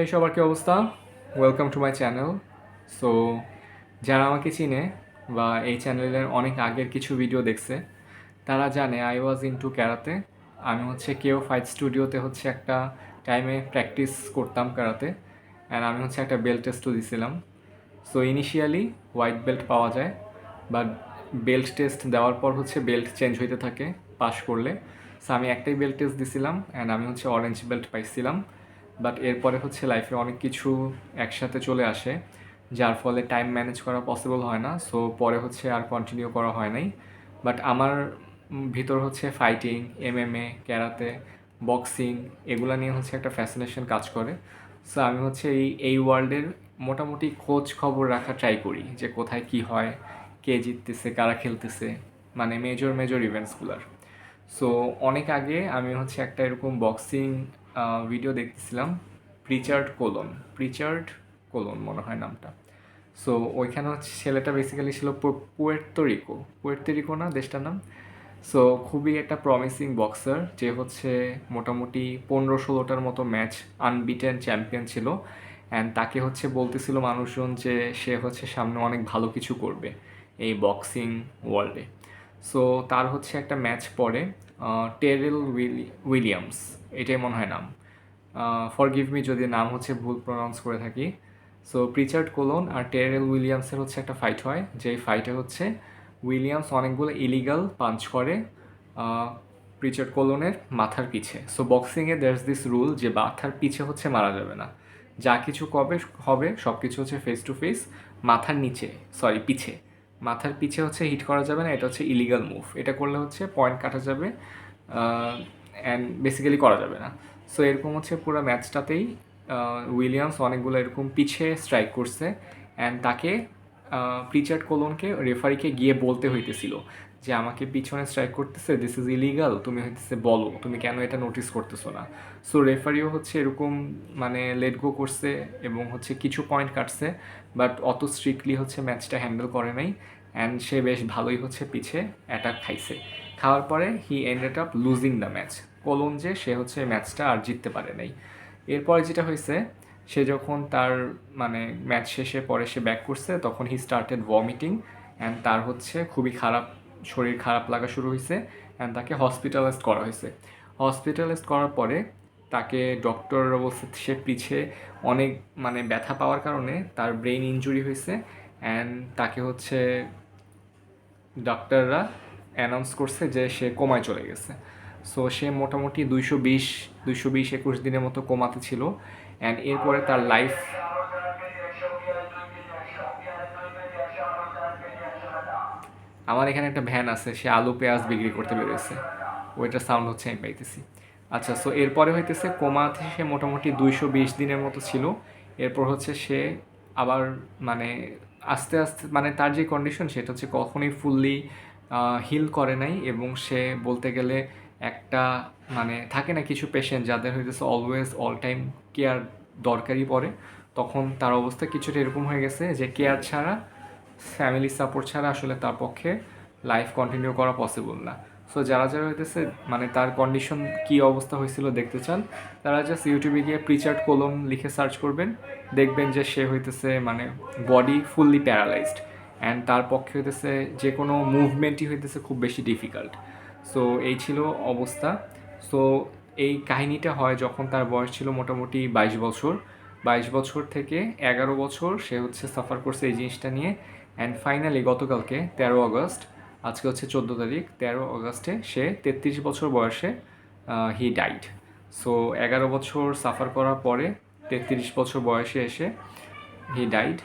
এই সবার কি অবস্থা? Welcome to my channel. So যারা আমাকে চিনে বা এই চ্যানেলের অনেক আগের কিছু ভিডিও দেখছে তারা জানে আই ওয়াজ ইনটু ক্যারাতে। আমি হচ্ছে কেও ফাইট স্টুডিওতে হচ্ছে একটা টাইমে প্র্যাকটিস করতাম ক্যারাতে, অ্যান্ড আমি হচ্ছে একটা বেল্ট টেস্টও দিছিলাম। সো ইনিশিয়ালি হোয়াইট বেল্ট পাওয়া যায়, বাট বেল্ট টেস্ট দেওয়ার পর হচ্ছে বেল্ট চেঞ্জ হইতে থাকে পাশ করলে। সো আমি একটাই বেল্ট টেস্ট দিছিলাম অ্যান্ড আমি হচ্ছে অরেঞ্জ বেল্ট পাইছিলাম। বাট এরপরে হচ্ছে লাইফে অনেক কিছু একসাথে চলে আসে, যার ফলে টাইম ম্যানেজ করা পসিবল হয় না। সো পরে হচ্ছে আর কন্টিনিউ করা হয় নাই। বাট আমার ভিতর হচ্ছে ফাইটিং, এমএমএ, ক্যারাতে, বক্সিং এগুলা নিয়ে হচ্ছে একটা ফ্যাসিনেশন কাজ করে। সো আমি হচ্ছে এই ওয়ার্ল্ডের মোটামুটি খোঁজ খবর রাখা ট্রাই করি যে কোথায় কি হয়, কে জিততেছে, কারা খেলতেছে, মানে মেজর মেজর ইভেন্টসগুলার। সো অনেক আগে আমি হচ্ছে একটা এরকম বক্সিং ভিডিও দেখতেছিলাম, প্রিচার্ড কোলন মনে হয় নামটা। সো ওইখানে হচ্ছে ছেলেটা বেসিক্যালি ছিল পুয়ের্তো রিকো না দেশটার নাম। সো খুবই একটা প্রমিসিং বক্সার, যে হচ্ছে মোটামুটি 15-16টার মতো ম্যাচ আনবিটেন চ্যাম্পিয়ন ছিল। অ্যান্ড তাকে হচ্ছে বলতেছিল মানুষজন যে সে হচ্ছে সামনে অনেক ভালো কিছু করবে এই বক্সিং ওয়ার্ল্ডে। সো তার হচ্ছে একটা ম্যাচ পরে টেরেল উইলিয়ামস, এটাই মনে হয় নাম, ফরগিভ মি যদি নাম হচ্ছে ভুল প্রনাউন্স করে থাকি। সো প্রিচার্ড কোলন আর টেরেল উইলিয়ামসের হচ্ছে একটা ফাইট হয়, যেই ফাইটে হচ্ছে উইলিয়ামস অনেকগুলো ইলিগাল পাঞ্চ করে প্রিচার্ড কোলনের মাথার পিছে। সো বক্সিংয়ে দেয়ার্স দিস রুল যে মাথার পিছে হচ্ছে মারা যাবে না, যা কিছু কবে হবে সব কিছু হচ্ছে ফেস টু ফেস, মাথার নিচে, সরি পিছে, মাথার পিছে হচ্ছে হিট করা যাবে না। এটা হচ্ছে ইলিগাল মুভ, এটা করলে হচ্ছে পয়েন্ট কাটা যাবে অ্যান্ড বেসিক্যালি করা যাবে না। সো এরকম হচ্ছে পুরো ম্যাচটাতেই উইলিয়ামস অনেকগুলো এরকম পিছে স্ট্রাইক করছে, অ্যান্ড তাকে প্রিচার্ড কোলনকে রেফারিকে গিয়ে বলতে হইতেছিল যে আমাকে পিছনে স্ট্রাইক করতেছে, দিস ইজ ইলিগাল, তুমি হইতেছে বলো তুমি কেন এটা নোটিস করতেছো না। সো রেফারিও হচ্ছে এরকম মানে লেট গো করছে এবং হচ্ছে কিছু পয়েন্ট কাটছে, বাট অত স্ট্রিক্টলি হচ্ছে ম্যাচটা হ্যান্ডেল করে নাই। অ্যান্ড সে বেশ ভালোই হচ্ছে পিছে অ্যাটাক খাইছে। খাওয়ার পরে he ended up losing the match. Colon যে সে হচ্ছে ম্যাচটা আর জিততে পারে নাই। এরপরে যেটা হয়েছে, সে যখন তার মানে ম্যাচ শেষে পরে সে ব্যাক করছে তখন হি স্টার্টেড ভমিটিং, অ্যান্ড তার হচ্ছে খুবই খারাপ, শরীর খারাপ লাগা শুরু হয়েছে, অ্যান্ড তাকে হসপিটালাইজড করা হয়েছে। হসপিটালাইজড করার পরে তাকে ডক্টররা বলছে সে পিছে অনেক মানে ব্যথা পাওয়ার কারণে তার ব্রেইন ইনজুরি হয়েছে, অ্যান্ড তাকে হচ্ছে ডাক্তাররা অ্যানাউন্স করছে যে সে কোমায় চলে গেছে। সো সে মোটামুটি 220-21 দিনের মতো কোমাতে ছিল, অ্যান্ড এরপরে তার লাইফ। আমার এখানে একটা ভ্যান আছে, সে আলু পেঁয়াজ বিক্রি করতে বেরোয়েছে, ওইটার সাউন্ড হচ্ছে আমি পাইতেছি। আচ্ছা, সো এরপরে হইতেছে কোমাতে সে মোটামুটি 220 দিনের মতো ছিল। এরপর হচ্ছে সে আবার মানে আস্তে আস্তে মানে তার যে কন্ডিশন সেটা হচ্ছে কখনোই ফুললি হিল করে নাই, এবং সে বলতে গেলে একটা মানে থাকে না কিছু পেশেন্ট যাদের হইতেছে অলওয়েজ অল টাইম কেয়ার দরকারই পড়ে, তখন তার অবস্থা কিছুটা এরকম হয়ে গেছে যে কেয়ার ছাড়া, ফ্যামিলি সাপোর্ট ছাড়া আসলে তার পক্ষে লাইফ কন্টিনিউ করা পসিবল না। সো যারা যারা হইতেছে মানে তার কন্ডিশন কী অবস্থা হয়েছিল দেখতে চান, তারা জাস্ট ইউটিউবে গিয়ে প্রিচার্ড কোলন লিখে সার্চ করবেন, দেখবেন যে সে হইতেছে মানে বডি ফুললি প্যারালাইজড, অ্যান্ড তার পক্ষে হইতেছে যে কোনো মুভমেন্টই হইতেছে খুব বেশি ডিফিকাল্ট। সো এই ছিল অবস্থা। সো এই কাহিনীটা হয় যখন তার বয়স ছিল মোটামুটি 22 বছর। 22 বছর থেকে 11 বছর সে হচ্ছে সাফার করছে এই জিনিসটা নিয়ে, অ্যান্ড ফাইনালি গতকালকে 13 আগস্ট, আজকে হচ্ছে 14 তারিখ, 13 আগস্টে সে 33 বছর বয়সে হি ডাইড। সো 11 বছর সাফার করার পরে 33 বছর বয়সে এসে he died.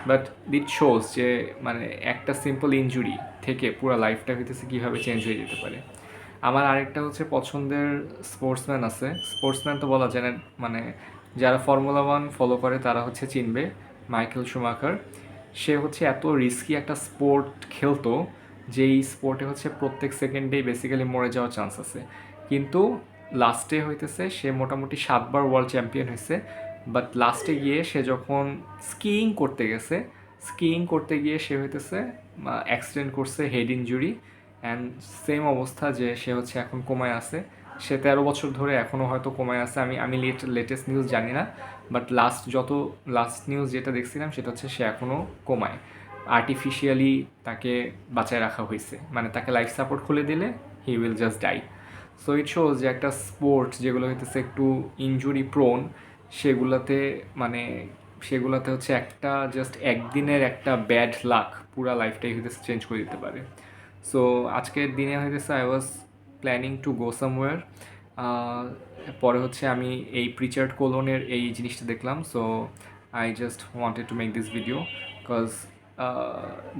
But it shows যে মানে একটা সিম্পল ইনজুরি থেকে পুরো লাইফটা হইতেছে কীভাবে চেঞ্জ হয়ে যেতে পারে। আমার আরেকটা হচ্ছে পছন্দের স্পোর্টসম্যান আছে, স্পোর্টসম্যান তো বলা যায় না, মানে যারা ফর্মুলা 1 ফলো করে তারা হচ্ছে চিনবে, মাইকেল শুমাখার। সে হচ্ছে এত রিস্কি একটা স্পোর্ট খেলতো, যেই স্পোর্টে হচ্ছে প্রত্যেক সেকেন্ডেই বেসিক্যালি মরে যাওয়ার চান্স আছে, কিন্তু লাস্টে হইতেছে সে মোটামুটি 7বার ওয়ার্ল্ড চ্যাম্পিয়ন হয়েছে। বাট লাস্টে গিয়ে সে যখন স্কিইং করতে গিয়ে সে হইতেছে অ্যাক্সিডেন্ট করছে, হেড ইনজুরি, অ্যান্ড সেম অবস্থা যে সে হচ্ছে এখন কোমায় আছে। সে 13 বছর ধরে এখনও হয়তো কোমায় আছে, আমি লেটেস্ট নিউজ জানি না, বাট লাস্ট নিউজ যেটা দেখছিলাম সেটা হচ্ছে সে এখনও কোমায়, আর্টিফিশিয়ালি তাকে বাঁচায় রাখা হয়েছে, মানে তাকে লাইফ সাপোর্ট খুলে দিলে he will just die. So it shows যে একটা স্পোর্টস যেগুলো হইতেছে একটু ইনজুরি প্রোন, সেগুলাতে মানে সেগুলাতে হচ্ছে একটা জাস্ট একদিনের একটা ব্যাড লাক পুরা লাইফটাই হইতেছে চেঞ্জ করে দিতে পারে। সো আজকের দিনে হইতেছে I was planning to go somewhere, পরে হচ্ছে আমি এই প্রিচার্ড কোলনের এই জিনিসটা দেখলাম। So I just wanted to make this video because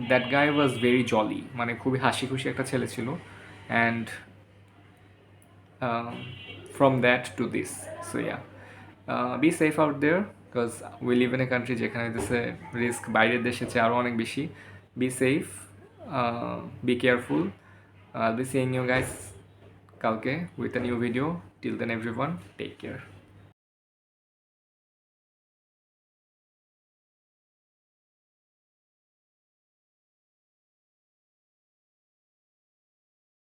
that guy was very jolly, মানে খুবই হাসি খুশি একটা ছেলে ছিল। And from that to this. So yeah, be safe out there because we live in a country যেখানে হইতেছে risk বাইরের দেশে চেয়ে আরও অনেক বেশি। Be safe, be careful. I'll be seeing you guys কালকে with a new video. Till then everyone, take care.